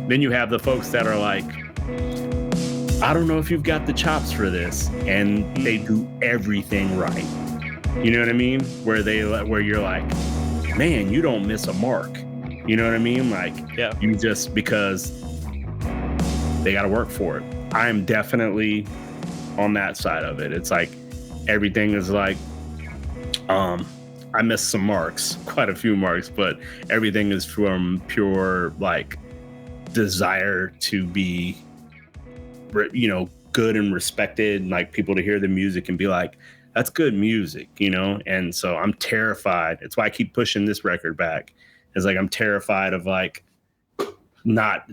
then you have the folks that are like, I don't know if you've got the chops for this, and they do everything right. You know what I mean? Where you're like, man, you don't miss a mark. You know what I mean? Like, you just, because they got to work for it. I'm definitely on that side of it. It's like everything is like, I missed some marks, quite a few marks, but everything is from pure like desire to be, you know, good and respected, and like people to hear the music and be like, that's good music, you know? And so I'm terrified. It's why I keep pushing this record back. It's like, I'm terrified of like not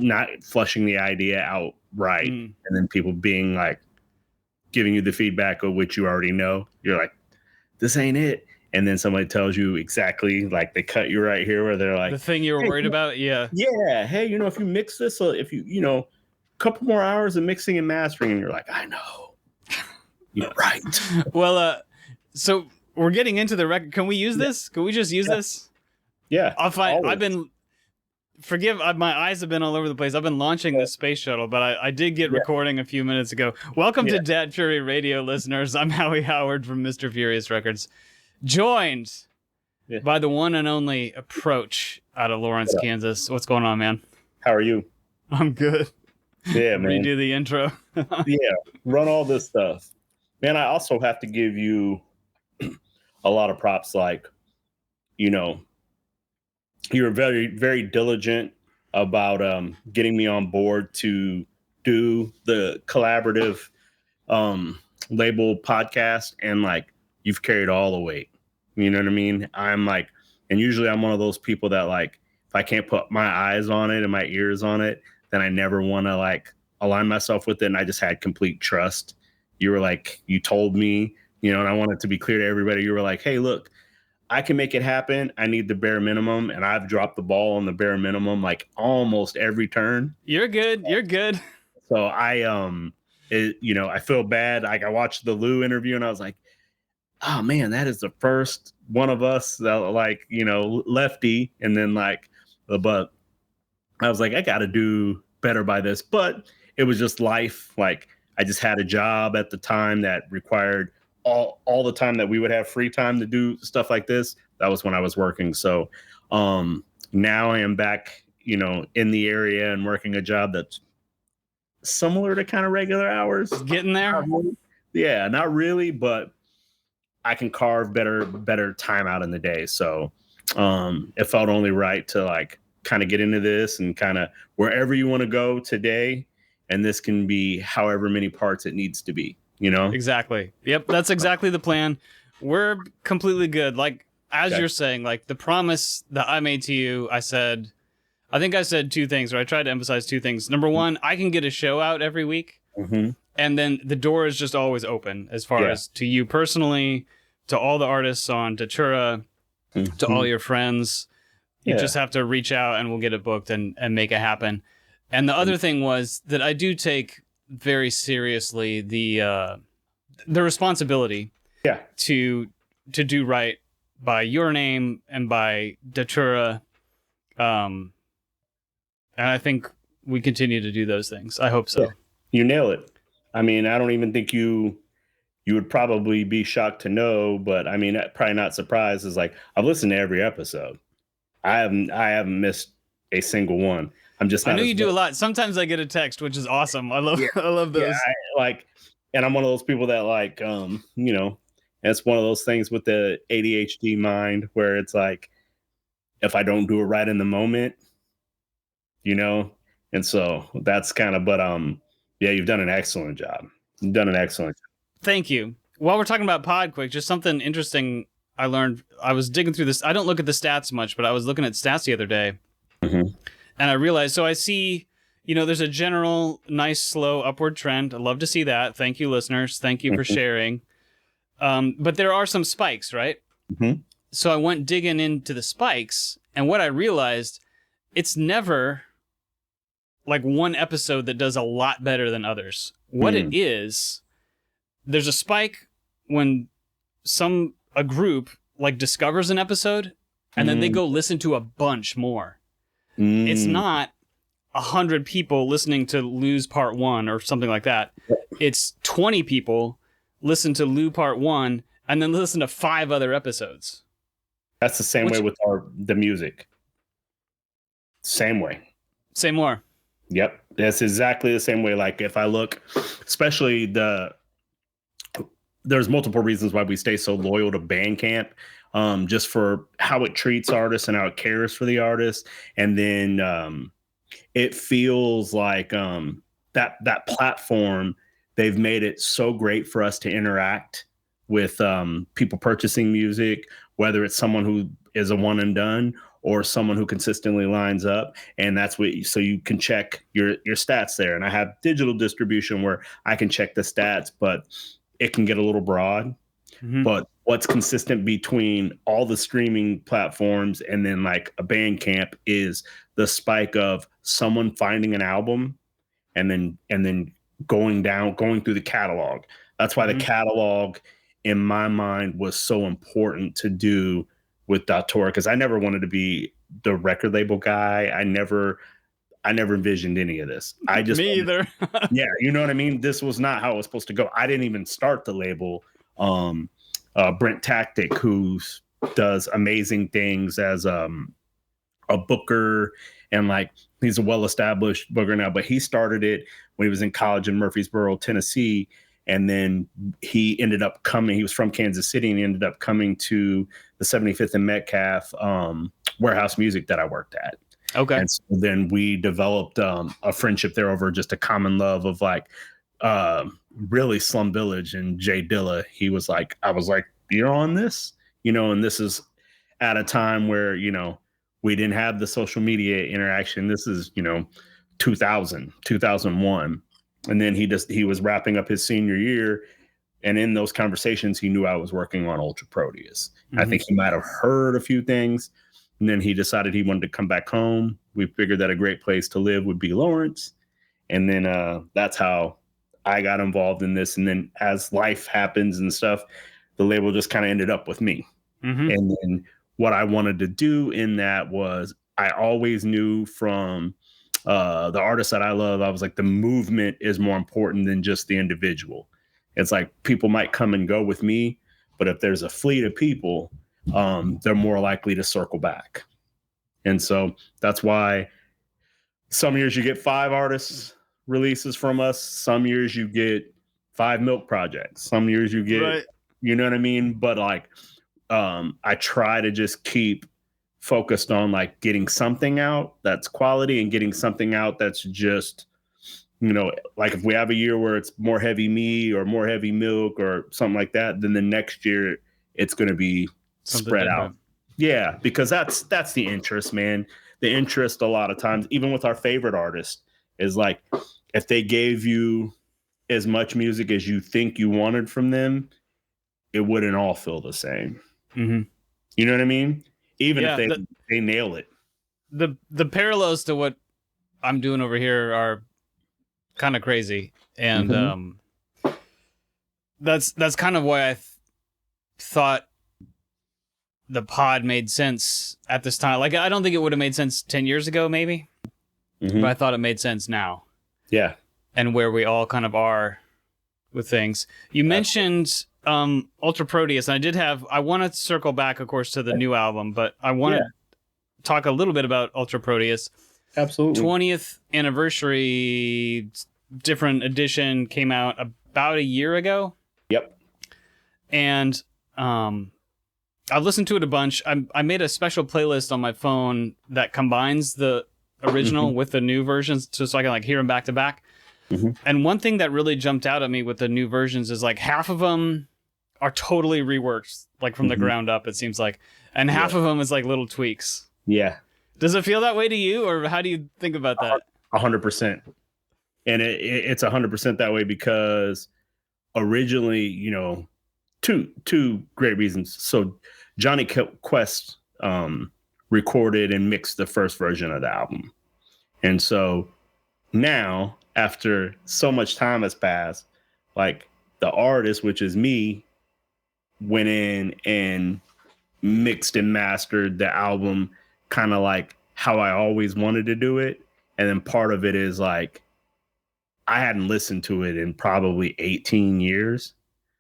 flushing the idea out right. And then people being like, giving you the feedback of which you already know. You're like, this ain't it. And then somebody tells you exactly, like they cut you right here where they're like, the thing you were worried about. Yeah. Hey, you know, if you mix this, so if you know, a couple more hours of mixing and mastering, and you're like, I know. You're right. Well, so we're getting into the record. Can we use this? Can we just use this? Yeah. I'll find. Always. My eyes have been all over the place. I've been launching this space shuttle, but I did get recording a few minutes ago. Welcome to Dat Fury Radio, listeners. I'm Howie Howard from Mr. Furious Records, joined by the one and only Approach out of Lawrence, Kansas. What's going on, man? How are you? I'm good. Yeah, man. Redo the intro. Run all this stuff. Man, I also have to give you a lot of props. Like, you know, you were very, very diligent about getting me on board to do the collaborative label podcast, and like, you've carried all the weight. You know what I mean? I'm like, and usually I'm one of those people that like, if I can't put my eyes on it and my ears on it, then I never want to like align myself with it. And I just had complete trust. You were like, you told me, you know, and I wanted to be clear to everybody. You were like, hey, look, I can make it happen. I need the bare minimum. And I've dropped the ball on the bare minimum, like almost every turn. You're good. You're good. So you know, I feel bad. Like, I watched the Lou interview and I was like, oh man, that is the first one of us that, like, you know, lefty. And then like, but I was like, I got to do better by this. But it was just life. Like, I just had a job at the time that required all the time that we would have free time to do stuff like this. That was when I was working. So now I am back, you know, in the area and working a job that's similar to kind of regular hours. Getting there? Yeah, not really, but I can carve better time out in the day. So it felt only right to like kind of get into this and kind of wherever you want to go today. And this can be however many parts it needs to be, you know? Exactly. Yep. That's exactly the plan. We're completely good. Like, as you're saying, like the promise that I made to you, I think I said two things, or I tried to emphasize two things. Number one, I can get a show out every week. Mm-hmm. And then the door is just always open as far as to you personally, to all the artists on Datura, to all your friends. You just have to reach out and we'll get it booked and make it happen. And the other thing was that I do take very seriously the responsibility to do right by your name and by Datura. And I think we continue to do those things. I hope so. Yeah. You nail it. I mean, I don't even think you would probably be shocked to know, but I mean, probably not surprised, is like, I've listened to every episode. I haven't missed a single one. I'm just not. I know you do a lot. Sometimes I get a text, which is awesome. I love those. Yeah, and I'm one of those people that like, you know, and it's one of those things with the ADHD mind where it's like, if I don't do it right in the moment, you know, and so that's kind of, but yeah, you've done an excellent job. Thank you. While we're talking about PodQuick, just something interesting I learned. I was digging through this. I don't look at the stats much, but I was looking at stats the other day. Mm-hmm. And I realized, so I see, you know, there's a general nice, slow upward trend. I love to see that. Thank you, listeners. Thank you for sharing. But there are some spikes, right? Mm-hmm. So I went digging into the spikes, and what I realized, it's never like one episode that does a lot better than others. What it is, there's a spike when a group like discovers an episode, and then they go listen to a bunch more. It's not, 100 people listening to Lou's Part 1 or something like that. It's 20 people listen to Lou Part 1 and then listen to 5 other episodes. That's the same way with the music. Same way. Same more. Yep. That's exactly the same way. Like if I look, especially there's multiple reasons why we stay so loyal to Bandcamp, just for how it treats artists and how it cares for the artists. And then it feels like that platform, they've made it so great for us to interact with people purchasing music, whether it's someone who is a one and done or someone who consistently lines up. And that's so you can check your stats there. And I have digital distribution where I can check the stats, but it can get a little broad. Mm-hmm. But what's consistent between all the streaming platforms and then like a Bandcamp is the spike of someone finding an album and then going through the catalog. That's why the catalog in my mind was so important to do with Datura, because I never wanted to be the record label guy. I never envisioned any of this. Me either. Yeah, you know what I mean? This was not how it was supposed to go. I didn't even start the label. Brent Tactic, who does amazing things as a booker, and like he's a well-established booker now, but he started it when he was in college in Murfreesboro, Tennessee. And then he was from Kansas City, and he ended up coming to the 75th and Metcalf Warehouse Music that I worked at. Okay. And so then we developed a friendship there over just a common love of like really Slum Village and Jay Dilla. I was like, you're on this, and this is at a time where, we didn't have the social media interaction. This is, 2001. And then he was wrapping up his senior year. And in those conversations, he knew I was working on Ultra Proteus. Mm-hmm. I think he might have heard a few things. And then he decided he wanted to come back home. We figured that a great place to live would be Lawrence. And then that's how I got involved in this. And then as life happens and stuff, the label just kind of ended up with me. Mm-hmm. And then what I wanted to do in that was, I always knew from the artists that I love, I was like, the movement is more important than just the individual. It's like people might come and go with me, but if there's a fleet of people, they're more likely to circle back. And so that's why some years you get 5 artists releases from us. Some years you get 5 milk projects. Some years you get, right. You know what I mean? But like, I try to just keep focused on like getting something out that's quality and getting something out that's just, like if we have a year where it's more heavy me or more heavy milk or something like that, then the next year it's going to be something spread different out. Yeah, because that's the interest, man. The interest a lot of times, even with our favorite artists, is like if they gave you as much music as you think you wanted from them, it wouldn't all feel the same. Mm-hmm. You know what I mean? Even if they nail it. The parallels to what I'm doing over here are kind of crazy. And that's kind of why I thought the pod made sense at this time. Like, I don't think it would have made sense 10 years ago, maybe. Mm-hmm. But I thought it made sense now. Yeah. And where we all kind of are with things. You mentioned Ultra Proteus, and I want to circle back, of course, to the new album, but I want to talk a little bit about Ultra Proteus. Absolutely. 20th anniversary, different edition came out about a year ago. Yep. And I listened to it a bunch. I made a special playlist on my phone that combines the original with the new versions, so I can like hear them back to back. Mm-hmm. And one thing that really jumped out at me with the new versions is like half of them are totally reworked, like from the ground up, it seems like. And half of them is like little tweaks. Yeah. Does it feel that way to you, or how do you think about that? 100%. And it's 100% that way because originally, two great reasons. So Johnny Quest recorded and mixed the first version of the album. And so now, after so much time has passed, like the artist, which is me, went in and mixed and mastered the album kind of like how I always wanted to do it. And then part of it is like, I hadn't listened to it in probably 18 years.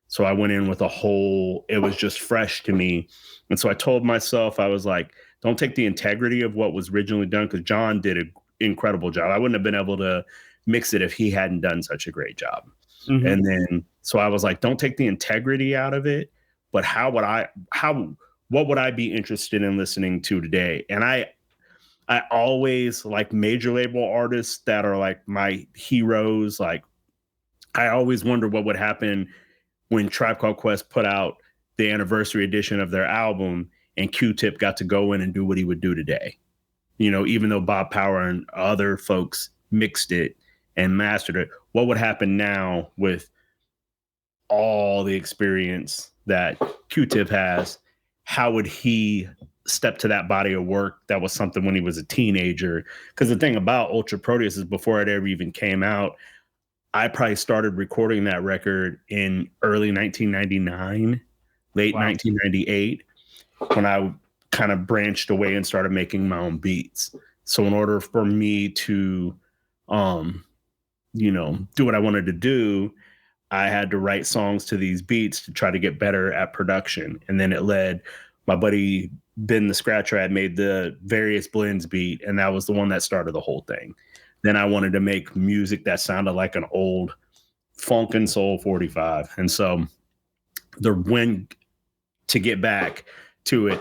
So I went in with it was just fresh to me. And so I told myself, I was like, don't take the integrity of what was originally done, because John did an incredible job. I wouldn't have been able to mix it if he hadn't done such a great job. Mm-hmm. And then, so I was like, don't take the integrity out of it, but what would I be interested in listening to today? And I always like major label artists that are like my heroes. Like, I always wonder what would happen when Tribe Called Quest put out the anniversary edition of their album and Q-Tip got to go in and do what he would do today. You know, even though Bob Power and other folks mixed it and mastered it, what would happen now with all the experience that Q-Tip has? How would he step to that body of work that was something when he was a teenager? Because the thing about Ultra Proteus is, before it ever even came out, I probably started recording that record in early 1999, late 1998, when I kind of branched away and started making my own beats. So in order for me to, do what I wanted to do, I had to write songs to these beats to try to get better at production. And then it led, my buddy Ben the Scratcher had made the Various Blends beat, and that was the one that started the whole thing. Then I wanted to make music that sounded like an old funk and soul 45. And so to get back to it,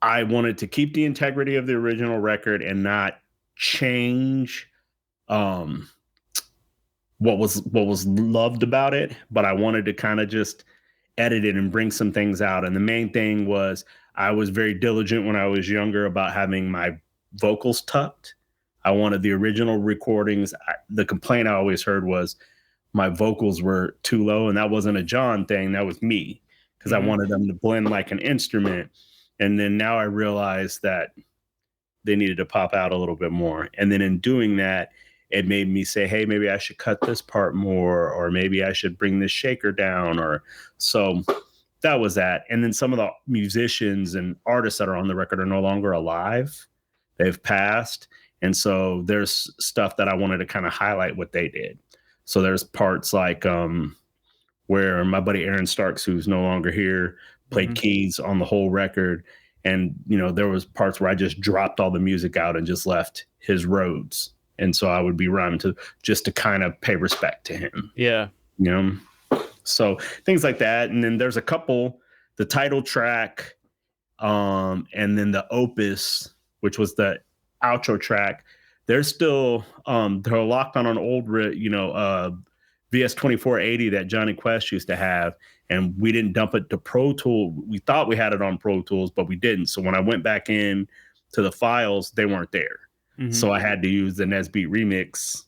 I wanted to keep the integrity of the original record and not change what was loved about it, but I wanted to kind of just edit it and bring some things out. And the main thing was, I was very diligent when I was younger about having my vocals tucked. I wanted the original recordings. The complaint I always heard was my vocals were too low, and that wasn't a John thing. That was me, because I wanted them to blend like an instrument. And then now I realized that they needed to pop out a little bit more. And then in doing that, it made me say, hey, maybe I should cut this part more, or maybe I should bring this shaker down. Or so that was that. And then some of the musicians and artists that are on the record are no longer alive. They've passed. And so there's stuff that I wanted to kind of highlight what they did. So there's parts like where my buddy Aaron Starks, who's no longer here, played keys on the whole record. And, there was parts where I just dropped all the music out and just left his Rhodes. And so I would be rhyming to kind of pay respect to him. Yeah. So things like that. And then there's a couple, the title track, and then the Opus, which was the outro track. They're still, they're locked on an old, VS 2480 that Johnny Quest used to have. And we didn't dump it to Pro Tools. We thought we had it on Pro Tools, but we didn't. So when I went back in to the files, they weren't there. So I had to use the Nesbeat remix,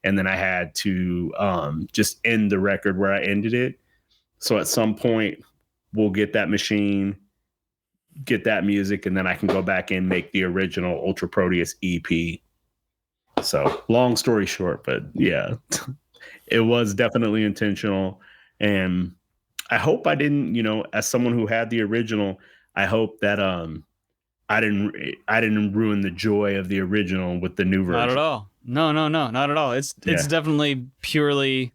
and then I had to just end the record where I ended it. So at some point, we'll get that machine, get that music, and then I can go back and make the original Ultra Proteus EP. So long story short, but yeah, it was definitely intentional. And I hope I didn't, as someone who had the original, I hope that I didn't ruin the joy of the original with the new version. Not at all. No, not at all. It's definitely purely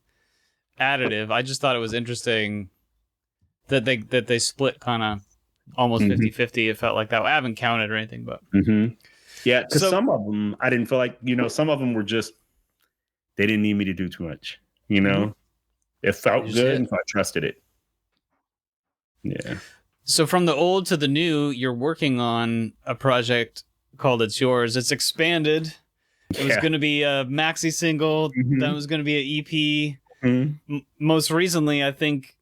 additive. I just thought it was interesting that they split kind of almost 50-50. It felt like that. I haven't counted or anything, but yeah, because some of them I didn't feel like, some of them were just, they didn't need me to do too much. It felt good, and so I trusted it. Yeah. So from the old to the new, you're working on a project called It's Yours. It's expanded. It was going to be a maxi single. Then it was going to be an EP. Most recently, I think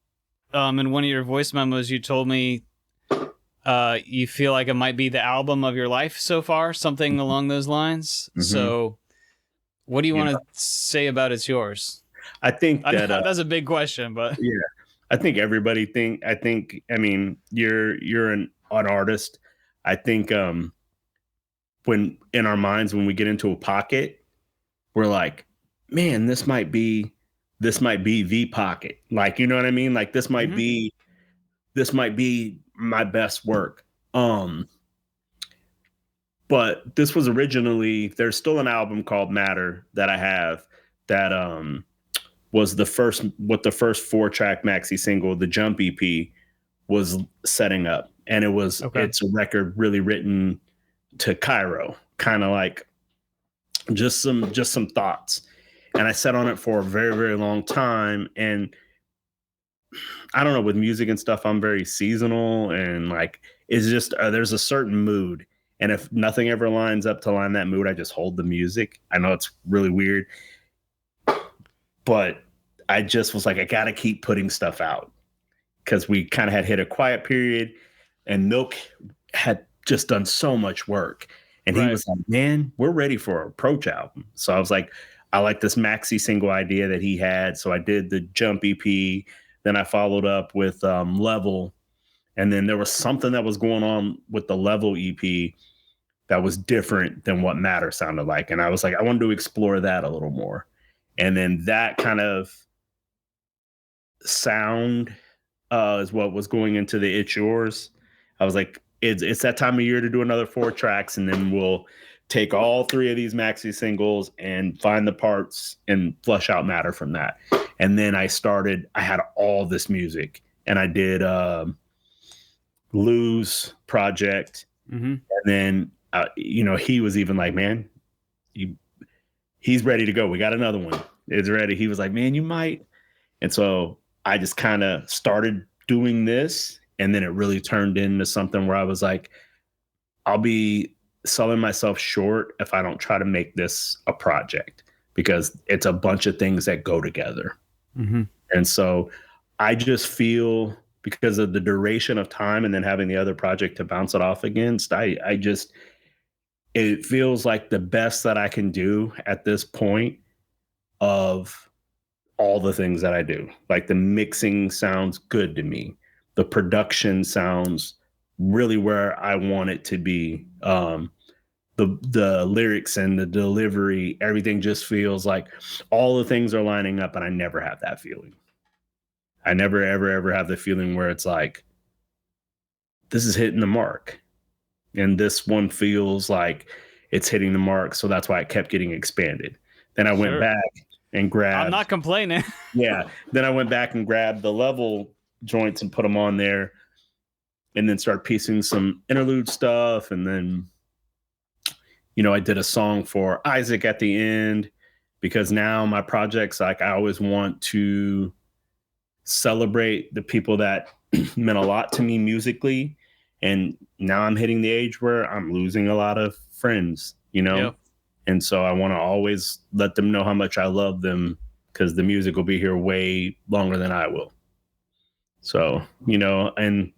in one of your voice memos, you told me you feel like it might be the album of your life so far, something along those lines. So what do you want to say about It's Yours? I think that that's a big question, but yeah. I think everybody you're an artist. I think when in our minds, when we get into a pocket, we're like, man, this might be the pocket. Like, you know what I mean? Like this might be my best work. But this was originally, there's still an album called Matter that I have that was the first 4-track maxi single, the Jump EP was setting up. And it's a record really written to Cairo, kind of like just some thoughts. And I sat on it for a very, very long time. And I don't know, with music and stuff, I'm very seasonal, and like, it's just, there's a certain mood. And if nothing ever lines up to line that mood, I just hold the music. I know it's really weird, but I just was like, I got to keep putting stuff out, because we kind of had hit a quiet period, and Milk had just done so much work. And he was like, man, we're ready for an Approach album. So I was like, I like this maxi single idea that he had. So I did the Jump EP. Then I followed up with Level. And then there was something that was going on with the Level EP that was different than what Matter sounded like. And I was like, I wanted to explore that a little more. And then that kind of sound is what was going into the It's Yours. I was like, it's that time of year to do another 4 tracks, and then we'll take all 3 of these maxi singles and find the parts and flush out Matter from that. And then I had all this music, and I did Lou's project. And then, he was even like, man, he's ready to go. We got another one. It's ready. He was like, man, you might. And so I just kind of started doing this, and then it really turned into something where I was like, I'll be selling myself short if I don't try to make this a project, because it's a bunch of things that go together. And so I just feel, because of the duration of time and then having the other project to bounce it off against, it feels like the best that I can do at this point of all the things that I do. Like, the mixing sounds good to me. The production sounds really where I want it to be. The lyrics and the delivery, everything just feels like all the things are lining up, and I never have that feeling. I never, ever have the feeling where it's like, this is hitting the mark. And this one feels like it's hitting the mark. So that's why it kept getting expanded. Then I went back and grabbed. I'm not complaining. Yeah. Then I went back and grabbed the Level joints and put them on there, and then started piecing some interlude stuff. And then, I did a song for Isaac at the end, because now my projects, like, I always want to celebrate the people that meant a lot to me musically. And now I'm hitting the age where I'm losing a lot of friends, Yep. And so I want to always let them know how much I love them, because the music will be here way longer than I will. So, and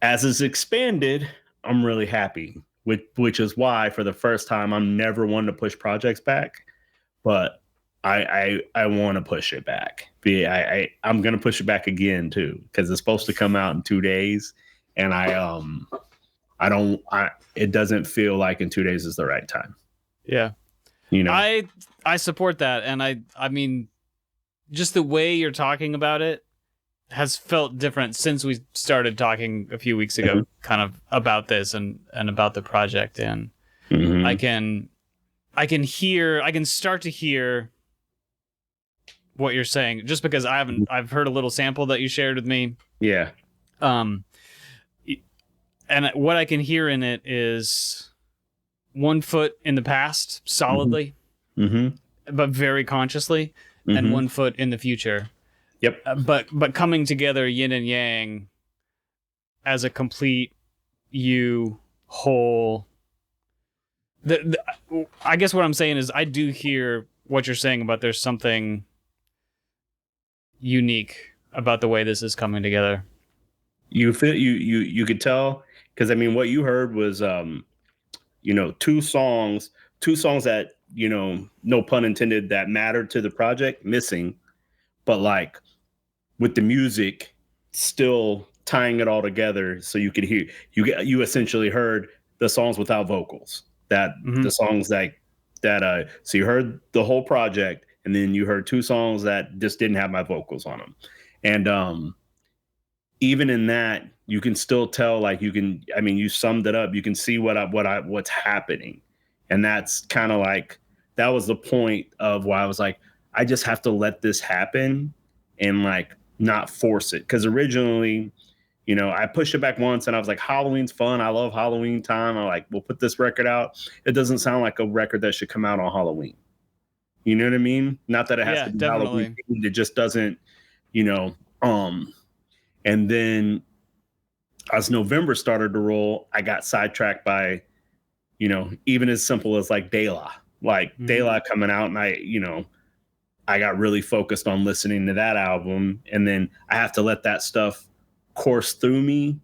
as it's expanded, I'm really happy, which is why, for the first time, I'm never one to push projects back, but I want to push it back. I'm going to push it back again too, because it's supposed to come out in 2 days, and it doesn't feel like in 2 days is the right time. Yeah. I support that. And I mean, just the way you're talking about it has felt different since we started talking a few weeks ago, kind of about this and about the project. And I can start to hear what you're saying, just because I've heard a little sample that you shared with me. Yeah. And what I can hear in it is 1 foot in the past, solidly, but very consciously, and 1 foot in the future. Yep. But coming together, yin and yang, as a complete whole. I guess what I'm saying is, I do hear what you're saying about there's something unique about the way this is coming together. You feel you could tell, because I mean, what you heard was 2 songs that, no pun intended, that mattered to the project, missing, but like with the music still tying it all together, so you could hear, you essentially heard the songs without vocals, that the songs that so you heard the whole project, and then you heard 2 songs that just didn't have my vocals on them. And even in that, you can still tell, like, I mean, you summed it up. You can see what's happening. And that's kind of like, that was the point of why I was like, I just have to let this happen and like not force it. Cause originally, I pushed it back once and I was like, Halloween's fun. I love Halloween time. I'm like, we'll put this record out. It doesn't sound like a record that should come out on Halloween. You know what I mean? Not that it has to be definitely. Halloween. It just doesn't, you know, and then as November started to roll, I got sidetracked by, even as simple as like De La, De La coming out, and I got really focused on listening to that album, and then I have to let that stuff course through me,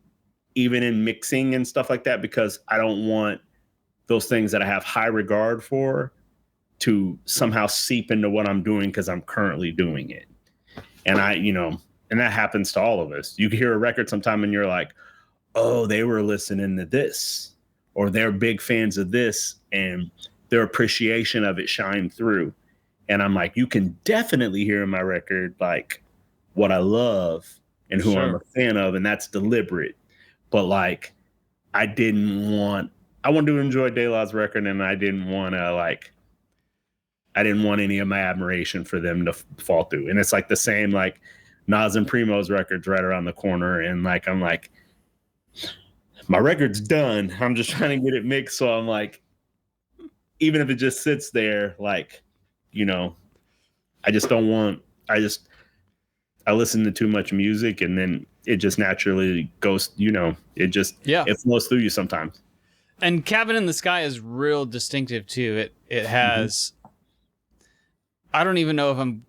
even in mixing and stuff like that, because I don't want those things that I have high regard for to somehow seep into what I'm doing because I'm currently doing it. And and that happens to all of us. You can hear a record sometime and you're like, oh, they were listening to this, or they're big fans of this, and their appreciation of it shine through. And I'm like, you can definitely hear in my record, like, what I love and who I'm a fan of, and that's deliberate. But like, I wanted to enjoy De La's record, and I didn't want any of my admiration for them to fall through. And it's like the same, like Nas and Primo's records right around the corner. And like, I'm like, my record's done. I'm just trying to get it mixed. So I'm like, even if it just sits there, like, I just don't want, I listen to too much music, and then it just naturally goes, it flows through you sometimes. And Cabin in the Sky is real distinctive too. It has, I don't even know if I'm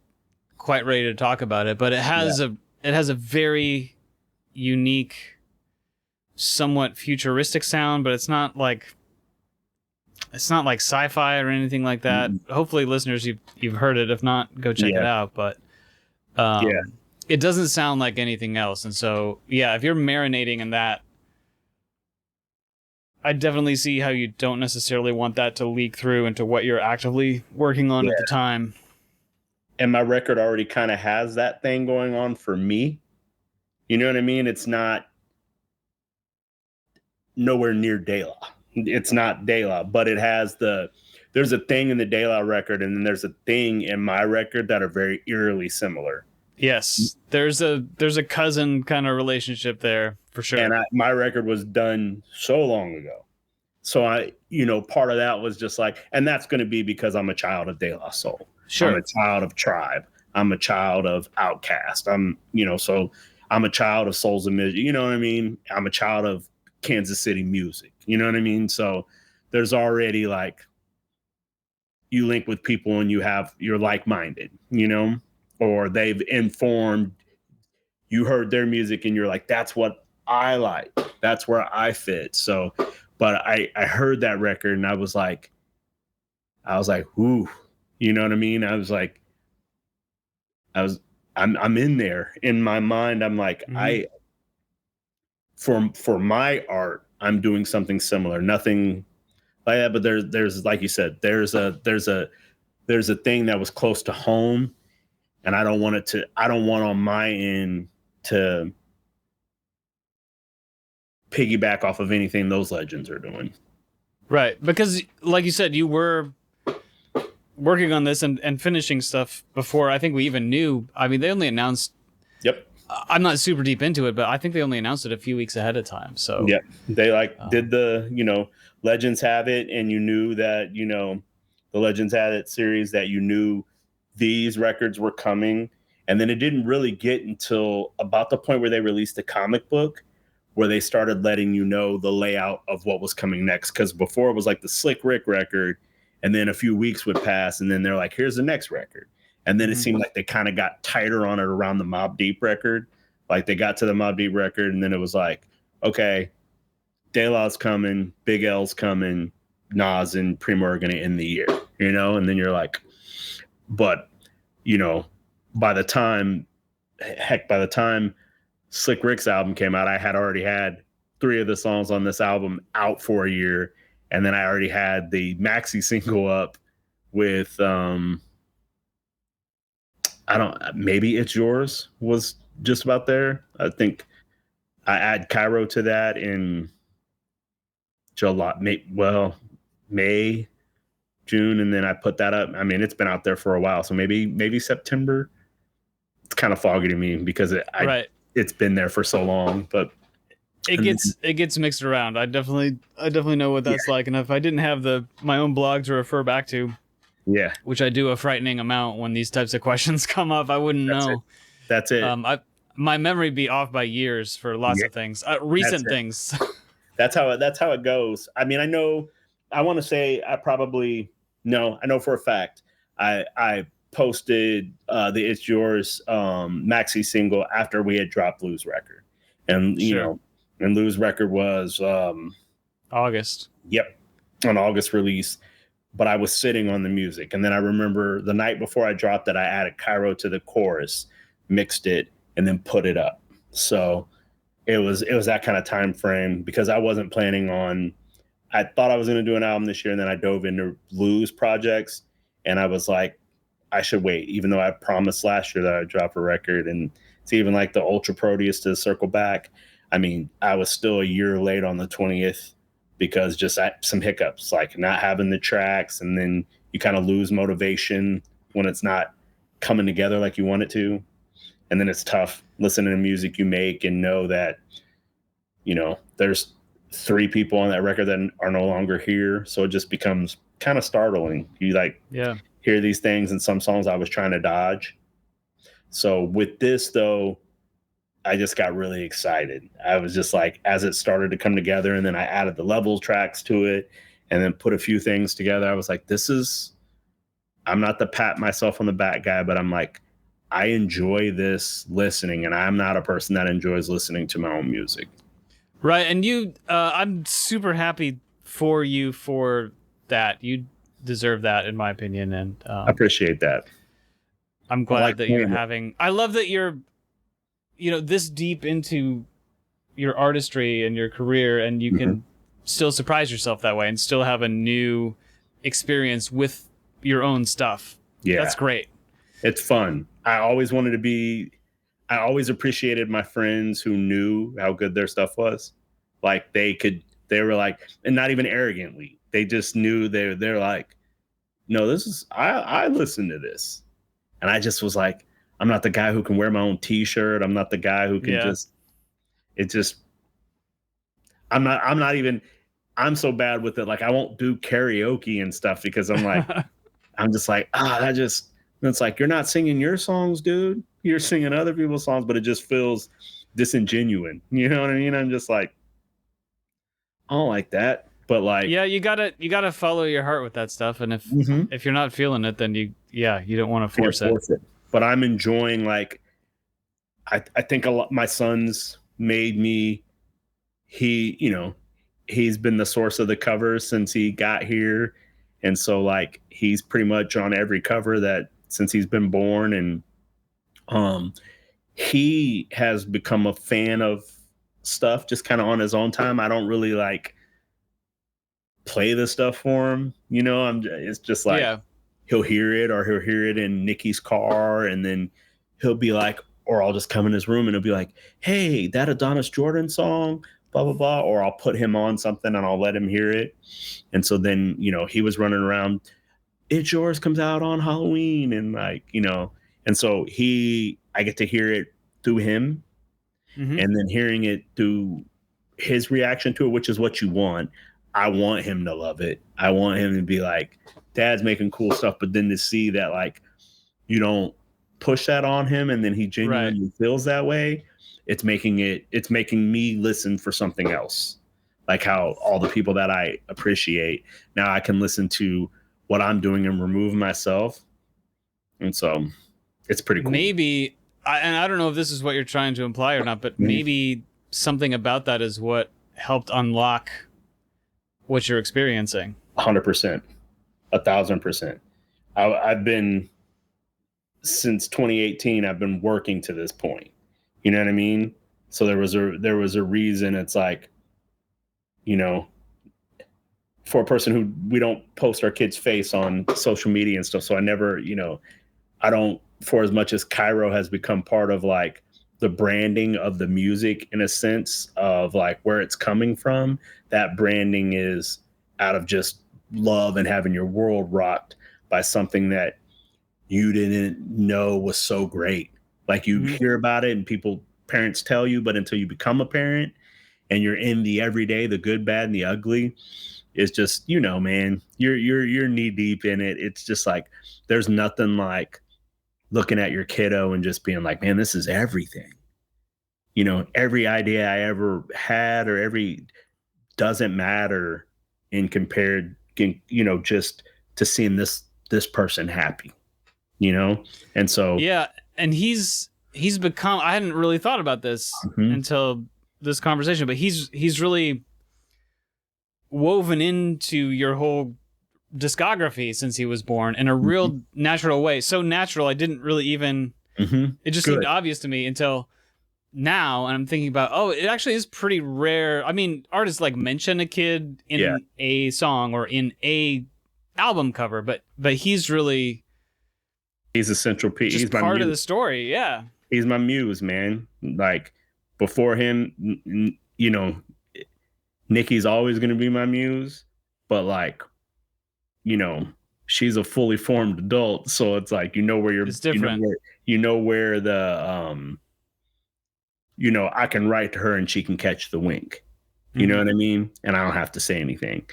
quite ready to talk about it, but it has a very unique, somewhat futuristic sound, but it's not like sci-fi or anything like that. Hopefully listeners, you've heard it. If not, go check it out. But it doesn't sound like anything else. And so, if you're marinating in that, I definitely see how you don't necessarily want that to leak through into what you're actively working on at the time. And my record already kind of has that thing going on for me. You know what I mean? It's not nowhere near De La. It's not De La, but it has there's a thing in the De La record, and then there's a thing in my record that are very eerily similar. Yes, there's a cousin kind of relationship there for sure. And my record was done so long ago. So part of that was just like, and that's going to be because I'm a child of De La Soul. Sure. I'm a child of Tribe. I'm a child of Outkast. So I'm a child of Souls of Misery. You know what I mean? I'm a child of Kansas City music. You know what I mean? So there's already like, you link with people and you're like-minded, or they've informed, you heard their music and you're like, that's what I like. That's where I fit. So, but I heard that record and I was like, ooh, you know what I mean? I'm in there in my mind. I'm like, for my art, I'm doing something similar. Nothing like that, but there's like you said, there's a thing that was close to home, and I don't want on my end to piggyback off of anything those legends are doing. Right, because like you said, you were working on this and finishing stuff before I think we even knew. I mean, they only announced. Yep. I'm not super deep into it, but I think they only announced it a few weeks ahead of time. So yeah, they did the Legends Have It, and you knew that the Legends Have It series, that you knew these records were coming, and then it didn't really get until about the point where they released the comic book, where they started letting you know the layout of what was coming next. Because before it was like the Slick Rick record, and then a few weeks would pass, and then they're like, here's the next record. And then it seemed like they kind of got tighter on it around the Mobb Deep record. Like they got to the Mobb Deep record, and then it was like, okay, De La's coming, Big L's coming, Nas and Primo are going to end the year, And then you're like, but, by the time Slick Rick's album came out, I had already had 3 of the songs on this album out for a year. And then I already had the maxi single up with, maybe It's Yours was just about there. I think I add Cairo to that in July, May, June, and then I put that up. I mean, it's been out there for a while, so maybe September. It's kind of foggy to me because it's been there for so long, but it gets mixed around. I definitely know what that's like, and if I didn't have my own blog to refer back to, which I do a frightening amount when these types of questions come up, I wouldn't know. That's it. My memory be off by years for lots of things, recent things. That's how it goes. I mean, I know for a fact I posted the It's Yours maxi single after we had dropped Lou's record. And you know, and Lou's record was August. Yep. An August release. But I was sitting on the music. And then I remember the night before I dropped it, I added Cairo to the chorus, mixed it, and then put it up. So it was that kind of time frame because I wasn't planning on. I thought I was going to do an album this year, and then I dove into Lou's projects, and I was like, I should wait, even though I promised last year that I'd drop a record. And it's even like the Ultra Proteus to circle back. I mean, I was still a year late on the 20th because just some hiccups, like not having the tracks, and then you kind of lose motivation when it's not coming together like you want it to. And then it's tough listening to music you make and know that, you know, there's 3 people on that record that are no longer here. So it just becomes kind of startling. You hear these things, and some songs I was trying to dodge. So with this though, I just got really excited. I was just like, as it started to come together, and then I added the level tracks to it and then put a few things together. I was like, I'm not the pat myself on the back guy, but I'm like, I enjoy this listening, and I'm not a person that enjoys listening to my own music. Right. And I'm super happy for you for that. You deserve that, in my opinion. And I appreciate that. I'm glad that you're I love that you're, this deep into your artistry and your career, and you can still surprise yourself that way and still have a new experience with your own stuff. Yeah. That's great. It's fun. I always appreciated my friends who knew how good their stuff was. Like they were like, and not even arrogantly, they just knew they're like, no, I listen to this. And I just was like, I'm not the guy who can wear my own t-shirt. I'm not the guy who can I'm so bad with it. Like I won't do karaoke and stuff because I'm like, I'm just like, it's like, you're not singing your songs, dude. You're singing other people's songs, but it just feels disingenuous. You know what I mean? I'm just like, I don't like that. But like, yeah, you gotta follow your heart with that stuff. And if you're not feeling it, then you don't want to force it. But I'm enjoying, like, I think a lot. My son's made me. He's been the source of the covers since he got here, and so like he's pretty much on every cover that since he's been born, and he has become a fan of stuff just kind of on his own time. I don't really like play the stuff for him, it's just like he'll hear it in Nikki's car, and then he'll be like, or I'll just come in his room and he'll be like, hey, that Adonis Jordan song, blah blah blah, or I'll put him on something and I'll let him hear it. And so then he was running around, It's Yours comes out on Halloween, and like and so I get to hear it through him, and then hearing it through his reaction to it, which is what you want. I want him to love it. I want him to be like, Dad's making cool stuff, but then to see that like you don't push that on him, and then he genuinely feels that way. It's making me listen for something else, like how all the people that I appreciate now I can listen to what I'm doing and remove myself, and so it's pretty cool. Maybe, and I don't know if this is what you're trying to imply or not, but maybe something about that is what helped unlock what you're experiencing. 100%, 1,000%. I've been since 2018. I've been working to this point. You know what I mean? So there was a reason. It's like, for a person who we don't post our kid's face on social media and stuff. So I never, I don't, for as much as Cairo has become part of like the branding of the music in a sense of like where it's coming from. That branding is out of just love and having your world rocked by something that you didn't know was so great. Like you hear about it and parents tell you, but until you become a parent and you're in the everyday, the good, bad, and the ugly, it's just, man, you're knee deep in it. It's just like, there's nothing like looking at your kiddo and just being like, man, this is everything. Every idea I ever had or doesn't matter in compared, just to seeing this person happy, And so, yeah. And he's become, I hadn't really thought about this until this conversation, but he's really woven into your whole discography since he was born in a real natural way. So natural, I didn't really even, it just seemed obvious to me until now. And I'm thinking about, it actually is pretty rare. I mean, artists like mention a kid in a song or in a album cover, but he's really, he's a central piece. He's part of the story. Yeah. He's my muse, man. Like before him, Nikki's always going to be my muse, but like, she's a fully formed adult. So it's like, it's different. Where the, I can write to her and she can catch the wink. You know what I mean? And I don't have to say anything.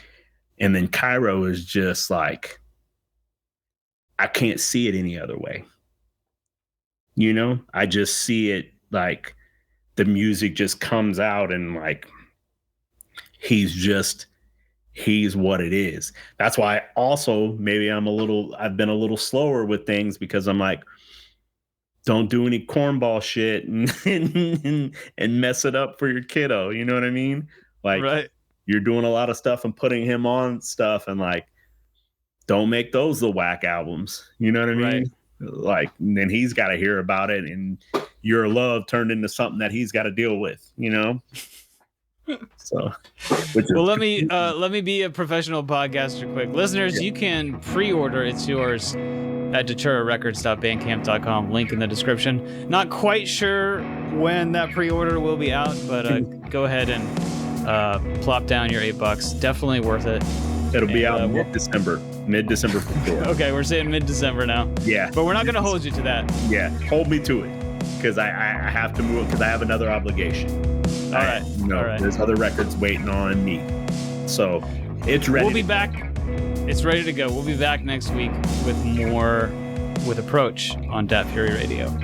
And then Cairo is just like, I can't see it any other way. I just see it like the music just comes out and like, he's what it is. That's why also maybe I've been a little slower with things because I'm like, don't do any cornball shit and mess it up for your kiddo. You know what I mean? Like right. You're doing a lot of stuff and putting him on stuff and like, don't make those the whack albums. You know what I mean? Right. Like, and then he's got to hear about it and your love turned into something that he's got to deal with, So, well, let me be a professional podcaster quick. Listeners, you can pre-order. It's yours at daturarecords.bandcamp.com. Link in the description. Not quite sure when that pre-order will be out, but go ahead and plop down your $8. Definitely worth it. It'll be out mid-December for sure. Okay, we're saying mid-December now. Yeah. But we're not going to hold you to that. Yeah, hold me to it because I have to move because I have another obligation. All right. All right. There's other records waiting on me. So it's ready. We'll be back. It's ready to go. We'll be back next week with more with Approach on Dat Fury Radio.